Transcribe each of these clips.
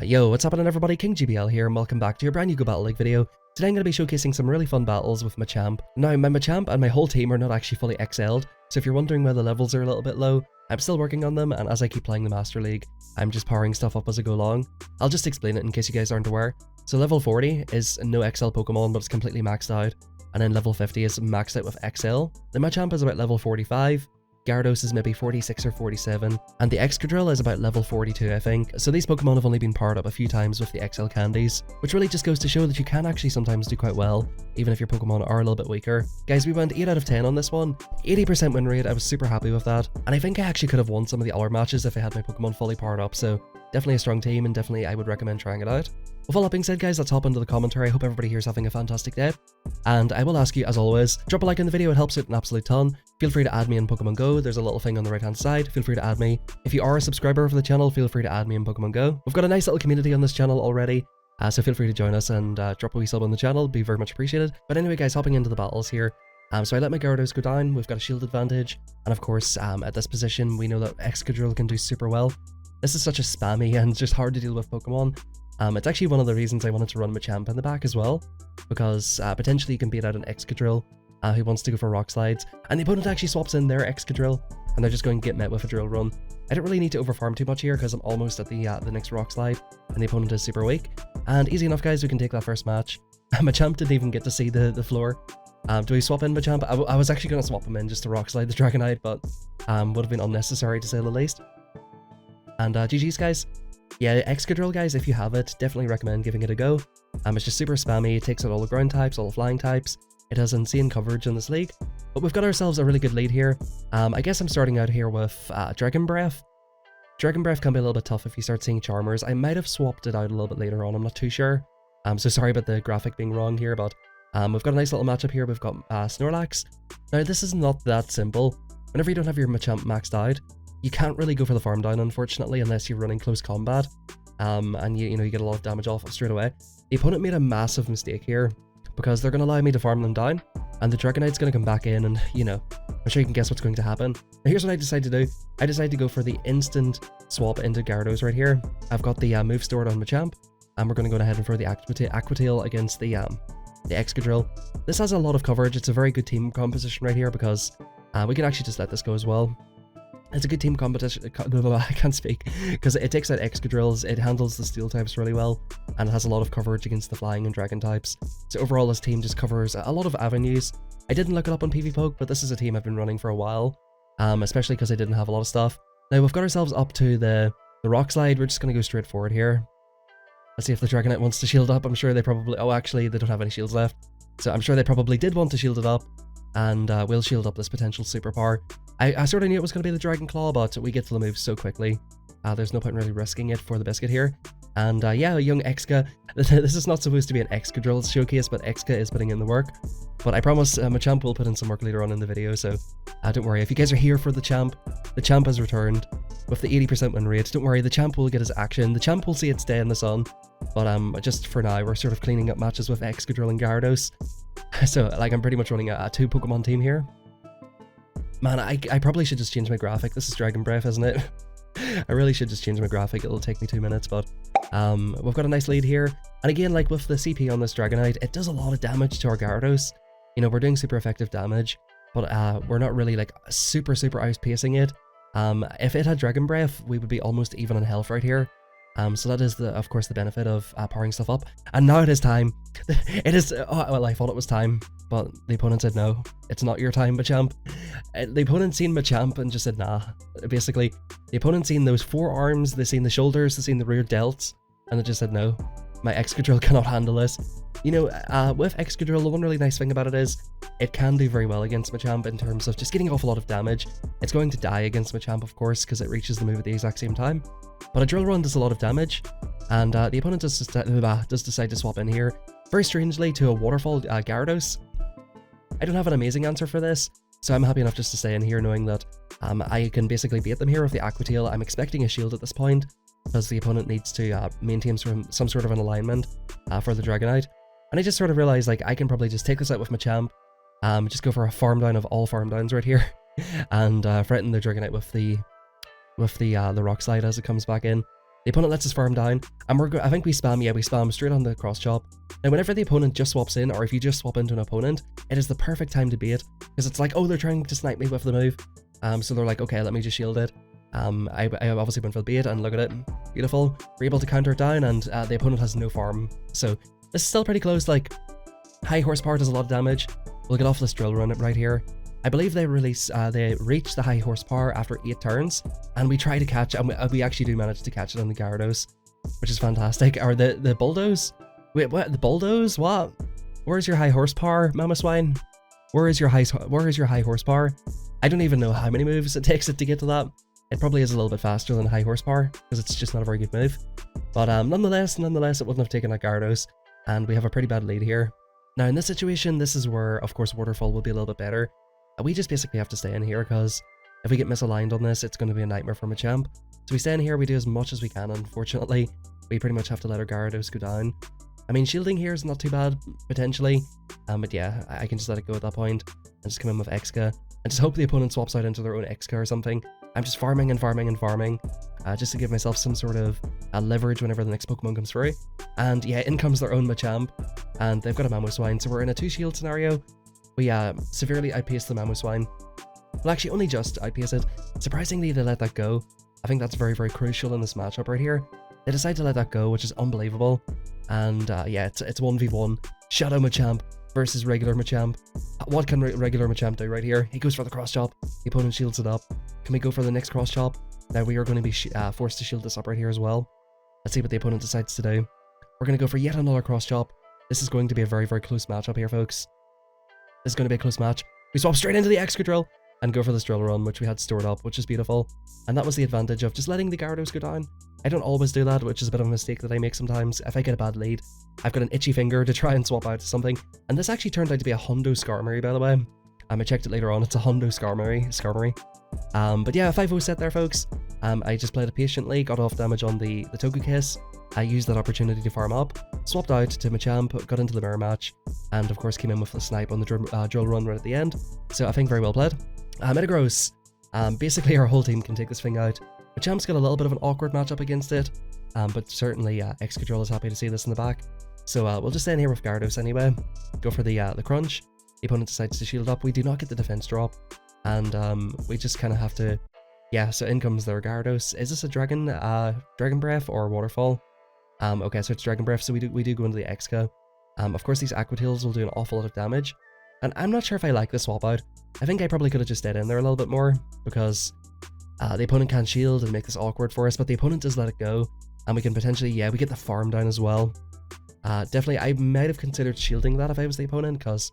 Yo, what's happening everybody, King GBL here and welcome back to your brand new Go Battle League video. Today I'm going to be showcasing some really fun battles with Machamp. Now, my Machamp and my whole team are not actually fully XL'd, so if you're wondering why the levels are a little bit low, I'm still working on them, and as I keep playing the Master League, I'm just powering stuff up as I go along. I'll just explain it in case you guys aren't aware. So level 40 is no XL Pokemon, but it's completely maxed out, and then level 50 is maxed out with XL. The Machamp is about level 45, Gyarados is maybe 46 or 47, and the Excadrill is about level 42 I think. So these Pokemon have only been powered up a few times with the XL candies, which really just goes to show that you can actually sometimes do quite well, even if your Pokemon are a little bit weaker. Guys, we went 8 out of 10 on this one, 80% win rate, I was super happy with that, and I think I actually could have won some of the other matches if I had my Pokemon fully powered up, so definitely a strong team and definitely I would recommend trying it out. With all that being said guys, let's hop into the commentary. I hope everybody here is having a fantastic day. And I will ask you, as always, drop a like in the video, it helps out an absolute ton. Feel free to add me in Pokemon Go, there's a little thing on the right hand side, feel free to add me. If you are a subscriber for the channel, feel free to add me in Pokemon Go. We've got a nice little community on this channel already, so feel free to join us and drop a wee sub on the channel, it'd be very much appreciated. But anyway guys, hopping into the battles here. So I let my Gyarados go down, we've got a shield advantage, and of course at this position we know that Excadrill can do super well. This is such a spammy and just hard to deal with Pokemon. It's actually one of the reasons I wanted to run Machamp in the back as well, because potentially you can beat out an Excadrill who wants to go for Rock Slides, and the opponent actually swaps in their Excadrill, and they're just going to get met with a Drill Run. I don't really need to overfarm too much here because I'm almost at the next Rock Slide, and the opponent is super weak. And easy enough guys, we can take that first match. Machamp didn't even get to see the floor. Do we swap in Machamp? I was actually going to swap him in just to Rock Slide the Dragonite, but would have been unnecessary to say the least. And GG's guys. Yeah, Excadrill guys, if you have it, definitely recommend giving it a go. It's just super spammy, it takes out all the ground types, all the flying types. It has insane coverage in this league. But we've got ourselves a really good lead here. I guess I'm starting out here with Dragon Breath. Dragon Breath can be a little bit tough if you start seeing Charmers. I might have swapped it out a little bit later on, I'm not too sure. So sorry about the graphic being wrong here, but we've got a nice little matchup here. We've got Snorlax. Now this is not that simple. Whenever you don't have your Machamp maxed out, you can't really go for the farm down, unfortunately, unless you're running close combat, and you get a lot of damage off straight away. The opponent made a massive mistake here, because they're going to allow me to farm them down, and the Dragonite's going to come back in, and, I'm sure you can guess what's going to happen. Now here's what I decided to do. I decided to go for the instant swap into Gyarados right here. I've got the move stored on Machamp, and we're going to go ahead and for the Aqua Tail against the Excadrill. This has a lot of coverage, it's a very good team composition right here, because we can actually just let this go as well. It's a good team competition. I can't speak because it takes out Excadrills, it handles the steel types really well, and it has a lot of coverage against the flying and dragon types. So overall, this team just covers a lot of avenues. I didn't look it up on PvPoke, but this is a team I've been running for a while, especially because I didn't have a lot of stuff. Now we've got ourselves up to the Rock Slide. We're just going to go straight forward here. Let's see if the Dragonite wants to shield up. I'm sure they probably... Oh, actually, they don't have any shields left. So I'm sure they probably did want to shield it up, and we'll shield up this potential superpower. I sort of knew it was going to be the Dragon Claw, but we get to the move so quickly. There's no point really risking it for the biscuit here. And yeah, young Exca. This is not supposed to be an Excadrill showcase, but Exca is putting in the work. But I promise Machamp will put in some work later on in the video, so don't worry. If you guys are here for the champ has returned with the 80% win rate. Don't worry, the champ will get his action. The champ will see its day in the sun. But just for now, we're sort of cleaning up matches with Excadrill and Gyarados. So like I'm pretty much running a 2 Pokemon team here. Man, I probably should just change my graphic. This is Dragon Breath, isn't it? I really should just change my graphic. It'll take me 2 minutes, but we've got a nice lead here. And again, like with the CP on this Dragonite, it does a lot of damage to our Gyarados. We're doing super effective damage, but we're not really like super outpacing it. If it had Dragon Breath, we would be almost even on health right here. So that is, of course, the benefit of powering stuff up. And now it is time. It is... Oh, well, I thought it was time, but the opponent said no. It's not your time, Machamp. The opponent seen Machamp and just said nah. Basically, the opponent seen those 4 arms, they seen the shoulders, they seen the rear delts, and they just said no. My Excadrill cannot handle this. With Excadrill, the one really nice thing about it is it can do very well against Machamp in terms of just getting off a lot of damage. It's going to die against Machamp, of course, because it reaches the move at the exact same time. But a Drill Run does a lot of damage, and the opponent does decide to swap in here, very strangely, to a Waterfall Gyarados. I don't have an amazing answer for this, so I'm happy enough just to stay in here knowing that I can basically beat them here with the Aqua Tail. I'm expecting a shield at this point, because the opponent needs to maintain some sort of an alignment for the Dragonite. And I just sort of realized, like, I can probably just take this out with Machamp, just go for a farm down of all farm downs right here, and threaten the Dragonite with the Rock Slide as it comes back in. The opponent lets us farm down, and I think we spam straight on the cross chop. Now, whenever the opponent just swaps in, or if you just swap into an opponent, it is the perfect time to bait, because it's like, oh, they're trying to snipe me with the move. So they're like, okay, let me just shield it. I obviously went for the bait, and look at it, beautiful. We're able to counter it down, and the opponent has no farm. So this is still pretty close. Like, high horsepower does a lot of damage. We'll get off this drill run right here. I believe they reach the high horsepower after 8 turns, and we try to catch, and we actually do manage to catch it on the Gyarados, which is fantastic. Or the Bulldoze? Wait, what? The Bulldoze? What? Where's your high horsepower, Mama Swine? Where is your high horsepower? I don't even know how many moves it takes it to get to that. It probably is a little bit faster than high horsepower, because it's just not a very good move. But nonetheless, it wouldn't have taken that Gyarados, and we have a pretty bad lead here. Now in this situation, this is where, of course, Waterfall will be a little bit better. We just basically have to stay in here, because if we get misaligned on this, it's going to be a nightmare for Machamp. So we stay in here, we do as much as we can. Unfortunately, we pretty much have to let our Gyarados go down. I mean, shielding here is not too bad, potentially. But yeah, I can just let it go at that point, and just come in with Exca, and just hope the opponent swaps out into their own Exca or something. I'm just farming and farming and farming, just to give myself some sort of leverage whenever the next Pokemon comes through. And yeah, in comes their own Machamp, and they've got a Mamoswine, so we're in a 2-shield scenario. We severely outpace the Mamoswine. Well, actually, only just outpace it. Surprisingly, they let that go. I think that's very, very crucial in this matchup right here. They decide to let that go, which is unbelievable. And yeah, it's 1v1. Shadow Machamp versus regular Machamp. What can regular Machamp do right here? He goes for the cross chop. The opponent shields it up. Can we go for the next cross chop? Now we are going to be forced to shield this up right here as well. Let's see what the opponent decides to do. We're going to go for yet another cross chop. This is going to be a very, very close matchup here, folks. This is going to be a close match. We swap straight into the Excadrill and go for this drill run, which we had stored up, which is beautiful. And that was the advantage of just letting the Gyarados go down. I don't always do that, which is a bit of a mistake that I make sometimes. If I get a bad lead, I've got an itchy finger to try and swap out to something. And this actually turned out to be a Hondo Skarmory, by the way. I checked it later on. It's a Hondo Skarmory. But yeah, 5-0 set there, folks. I just played it patiently, got off damage on the Togekiss. I used that opportunity to farm up, swapped out to Machamp, got into the mirror match, and of course came in with the snipe on the drill run right at the end. So I think very well played. Metagross. Basically our whole team can take this thing out. Machamp's got a little bit of an awkward matchup against it, but certainly Excadrill is happy to see this in the back. So we'll just stay in here with Gyarados anyway. Go for the crunch. The opponent decides to shield up. We do not get the defense drop, and we just kind of have to. Yeah, so in comes their Gyarados. Is this a Dragon Breath or Waterfall? Okay, so it's Dragon Breath, so we do go into the Exca. Of course, these Aqua Tails will do an awful lot of damage, and I'm not sure if I like the swap out. I think I probably could have just stayed in there a little bit more, because the opponent can't shield and make this awkward for us, but the opponent does let it go, and we can potentially, yeah, we get the farm down as well. Definitely, I might have considered shielding that if I was the opponent, because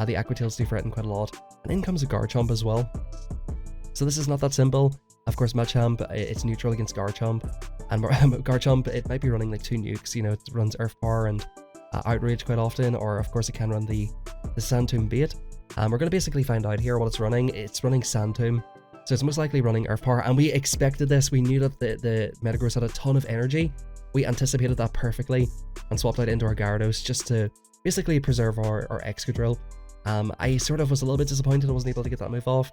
the Aqua Tails do threaten quite a lot, and in comes a Garchomp as well. So this is not that simple. Of course, Machamp, it's neutral against Garchomp, and Garchomp, it might be running like 2 nukes, you know, it runs Earth Power and Outrage quite often, or of course it can run the Sand Tomb bait. We're going to basically find out here what it's running. It's running Sand Tomb, so it's most likely running Earth Power, and we expected this. We knew that the Metagross had a ton of energy. We anticipated that perfectly and swapped out into our Gyarados just to basically preserve our Excadrill. I sort of was a little bit disappointed I wasn't able to get that move off,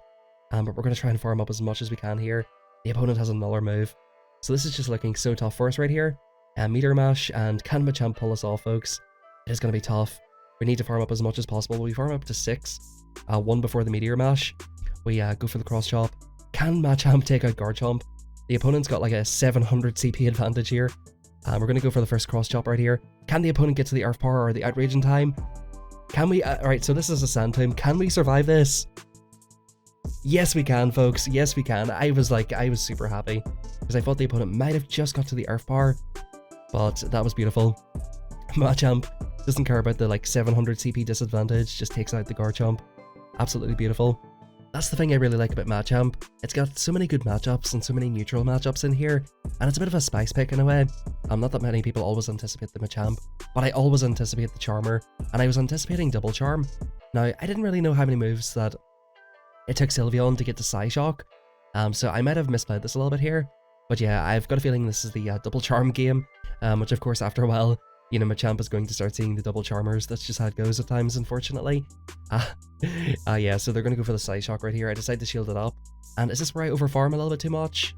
but we're going to try and farm up as much as we can here. The opponent has another move, so this is just looking so tough for us right here. Meteor Mash, and can Machamp pull us off, folks? It is going to be tough. We need to farm up as much as possible. We farm up to 6, 1 before the Meteor Mash. We go for the cross chop. Can Machamp take out Garchomp? The opponent's got like a 700 CP advantage here. We're going to go for the first cross chop right here. Can the opponent get to the Earth Power or the Outrage in time? Can we? Alright, so this is a Sand Tomb. Can we survive this? Yes, we can, folks. Yes, we can. I was super happy, because I thought the opponent might have just got to the Earth Power, but that was beautiful. Machamp doesn't care about the like 700 CP disadvantage, just takes out the Garchomp. Absolutely beautiful. That's the thing I really like about Machamp. It's got so many good matchups and so many neutral matchups in here, and it's a bit of a spice pick in a way. Not that many people always anticipate the Machamp, but I always anticipate the Charmer, and I was anticipating Double Charm. Now, I didn't really know how many moves that it took Sylveon to get to Psyshock, so I might have misplayed this a little bit here, but yeah, I've got a feeling this is the Double Charm game, which of course after a while, you know, Machamp is going to start seeing the Double Charmers. That's just how it goes at times, unfortunately. Yeah, so they're going to go for the Psyshock right here. I decide to shield it up, and is this where I overfarm a little bit too much?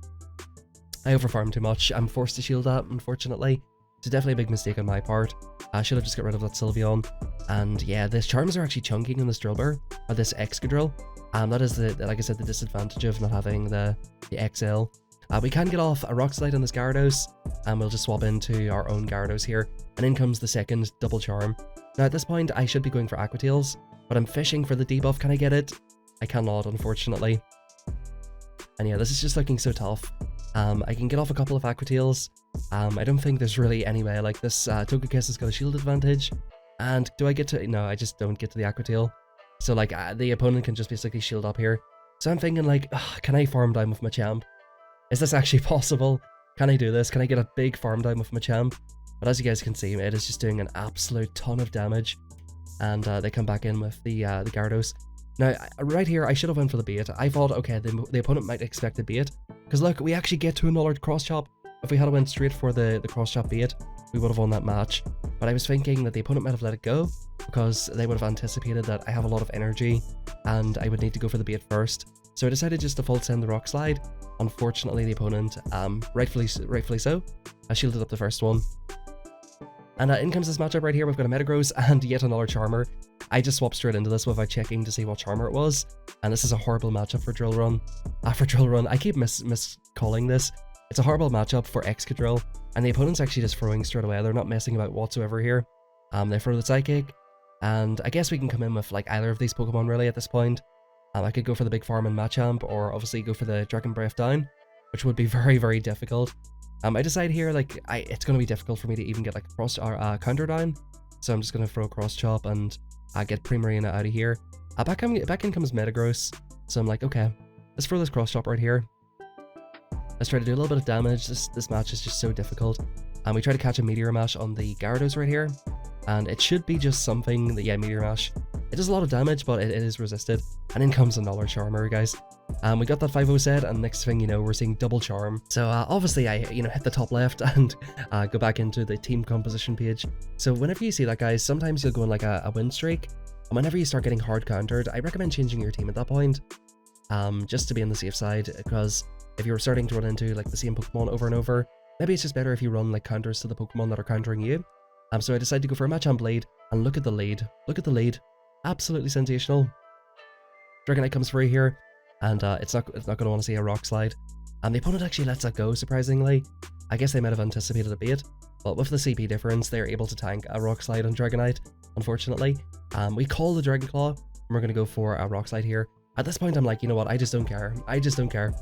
I overfarmed too much. I'm forced to shield that, unfortunately. It's definitely a big mistake on my part. I should have just got rid of that Sylveon. And yeah, this Charms are actually chunking in this Drillbur, or this Excadrill. That is, like I said, the disadvantage of not having the XL. We can get off a Rock Slide on this Gyarados, and we'll just swap into our own Gyarados here. And in comes the second double Charm. Now at this point, I should be going for Aqua Tails, but I'm fishing for the debuff. Can I get it? I cannot, unfortunately. And yeah, this is just looking so tough. I can get off a couple of Aqua Tails. I don't think there's really any way. Like, this Togekiss has got a shield advantage. And do I get to... No, I just don't get to the Aqua Tail. So, like, the opponent can just basically shield up here. So I'm thinking, like, can I farm down with Machamp? Is this actually possible? Can I do this? Can I get a big farm down with Machamp? But as you guys can see, it is just doing an absolute ton of damage. And they come back in with the Gyarados. Now, right here, I should have went for the bait. I thought, okay, the opponent might expect the bait. Because look, we actually get to another cross chop. If we had went straight for the cross chop bait, we would have won that match. But I was thinking that the opponent might have let it go, because they would have anticipated that I have a lot of energy, and I would need to go for the bait first. So I decided just to full send the Rock Slide. Unfortunately, the opponent, rightfully so, I shielded up the first one. And in comes this matchup right here. We've got a Metagross and yet another Charmer. I just swapped straight into this without checking to see what Charmer it was. And this is a horrible matchup for Drill Run. I keep miscalling this. It's a horrible matchup for Excadrill. And the opponent's actually just throwing straight away. They're not messing about whatsoever here. They throw the Psychic. And I guess we can come in with like either of these Pokemon really at this point. I could go for the big farm in Machamp, or obviously go for the Dragon Breath down, which would be very, very difficult. I decide here, like, it's going to be difficult for me to even get like a cross counter down, so I'm just going to throw Cross Chop and get Primarina out of here. Back in comes Metagross, so I'm like, okay, let's throw this Cross Chop right here. Let's try to do a little bit of damage. This match is just so difficult. And we try to catch a Meteor Mash on the Gyarados right here, and it should be just something that, yeah, Meteor Mash. It does a lot of damage, but it is resisted. And in comes another Charmer, guys. We got that 5-0 set, and next thing you know, we're seeing double Charm. So obviously I, hit the top left and go back into the team composition page. So whenever you see that, guys, sometimes you'll go on like a win streak. And whenever you start getting hard countered, I recommend changing your team at that point. Just to be on the safe side, because if you're starting to run into like the same Pokemon over and over, maybe it's just better if you run like counters to the Pokemon that are countering you. So I decided to go for a Machamp lead, and look at the lead. Look at the lead. Absolutely sensational. Dragonite comes free here, and it's not going to want to see a Rock Slide. And the opponent actually lets that go, surprisingly. I guess they might have anticipated a bait, but with the CP difference, they're able to tank a Rock Slide on Dragonite, unfortunately. We call the Dragon Claw, and we're going to go for a Rock Slide here. At this point, I'm like, you know what, I just don't care. I just don't care.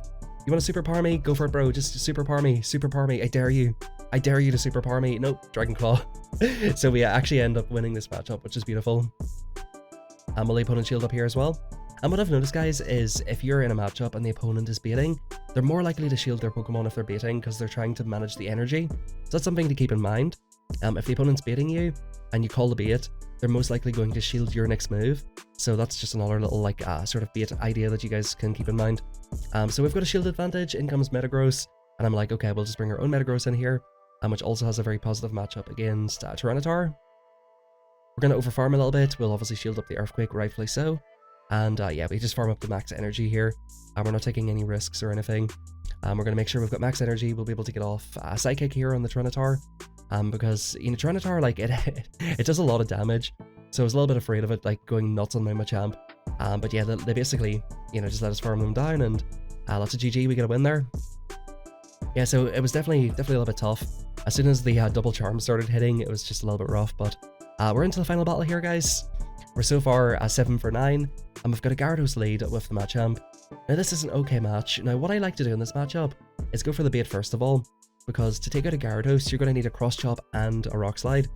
You want to superpower me? Go for it, bro. Just superpower me. Superpower me. I dare you. I dare you to superpower me. Nope, Dragon Claw. So we actually end up winning this matchup, which is beautiful. And we'll opponent shield up here as well. And what I've noticed, guys, is if you're in a matchup and the opponent is baiting, they're more likely to shield their Pokemon if they're baiting, because they're trying to manage the energy. So that's something to keep in mind. If the opponent's baiting you and you call the bait, they're most likely going to shield your next move. So that's just another little like sort of bait idea that you guys can keep in mind. So we've got a shield advantage. In comes Metagross, and I'm like, okay, we'll just bring our own Metagross in here, which also has a very positive matchup against Tyranitar. We're going to overfarm a little bit. We'll obviously shield up the Earthquake, rightfully so. And yeah, we just farm up the max energy here. We're not taking any risks or anything. We're going to make sure we've got max energy. We'll be able to get off a Psychic here on the Tyranitar. Because, Tyranitar, like, it does a lot of damage. So I was a little bit afraid of it, like, going nuts on my Machamp. But yeah, they basically, just let us farm them down, and lots of GG, we get a win there. Yeah, so it was definitely a little bit tough. As soon as the double charm started hitting, it was just a little bit rough, but we're into the final battle here, guys. We're so far 7 for 9, and we've got a Gyarados lead with the Machamp. Now this is an okay match. Now what I like to do in this matchup is go for the bait first of all, because to take out a Gyarados, you're going to need a Cross Chop and a Rock Slide.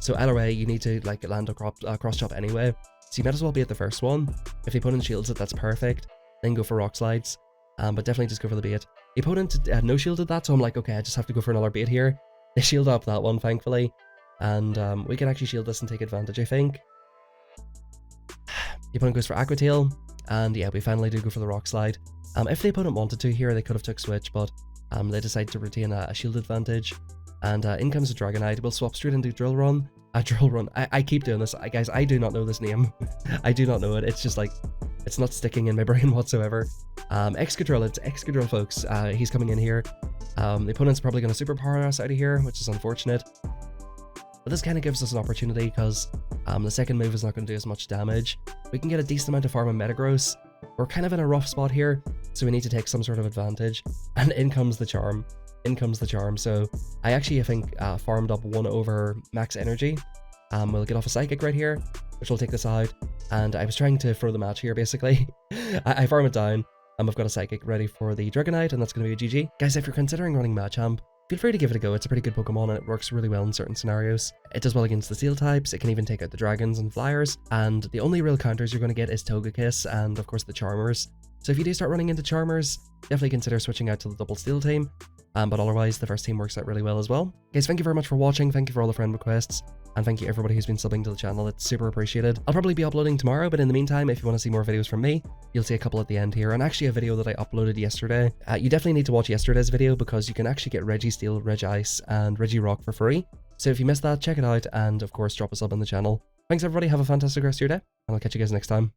So either way, you need to like land a Cross Chop anyway. So you might as well bait the first one. If the opponent shields it, that's perfect. Then go for Rock Slides. But definitely just go for the bait. The opponent no shielded that, so I'm like, okay, I just have to go for another bait here. They shield up that one, thankfully. And we can actually shield this and take advantage, I think. The opponent goes for Aqua Tail, and yeah, we finally do go for the Rock Slide. If the opponent wanted to here, they could have took Switch, but they decided to retain a shield advantage. And in comes a Dragonite. We'll swap straight into Drill Run. Drill Run. I keep doing this. Guys, I do not know this name. I do not know it. It's just like, It's not sticking in my brain whatsoever. Excadrill, it's Excadrill, folks. He's coming in here. The opponent's probably going to superpower us out of here, which is unfortunate. But this kind of gives us an opportunity because the second move is not going to do as much damage. We can get a decent amount of farm on Metagross. We're kind of in a rough spot here, so we need to take some sort of advantage. And in comes the charm. In comes the charm. So I actually, I think, farmed up 1 over max energy. We'll get off a Psychic right here, which will take this out. And I was trying to throw the match here, basically. I farm it down. I've got a Psychic ready for the Dragonite, and that's going to be a GG. Guys, if you're considering running Machamp, feel free to give it a go. It's a pretty good Pokemon, and it works really well in certain scenarios. It does well against the Steel types. It can even take out the Dragons and Flyers. And the only real counters you're going to get is Togekiss and, of course, the Charmers. So if you do start running into Charmers, definitely consider switching out to the double Steel team. But otherwise, the first team works out really well as well. Guys, thank you very much for watching. Thank you for all the friend requests. And thank you everybody who's been subbing to the channel. It's super appreciated. I'll probably be uploading tomorrow, but in the meantime, if you want to see more videos from me, you'll see a couple at the end here. And actually a video that I uploaded yesterday. You definitely need to watch yesterday's video because you can actually get Registeel, Regice, and Regirock for free. So if you missed that, check it out. And of course, drop a sub on the channel. Thanks everybody. Have a fantastic rest of your day. And I'll catch you guys next time.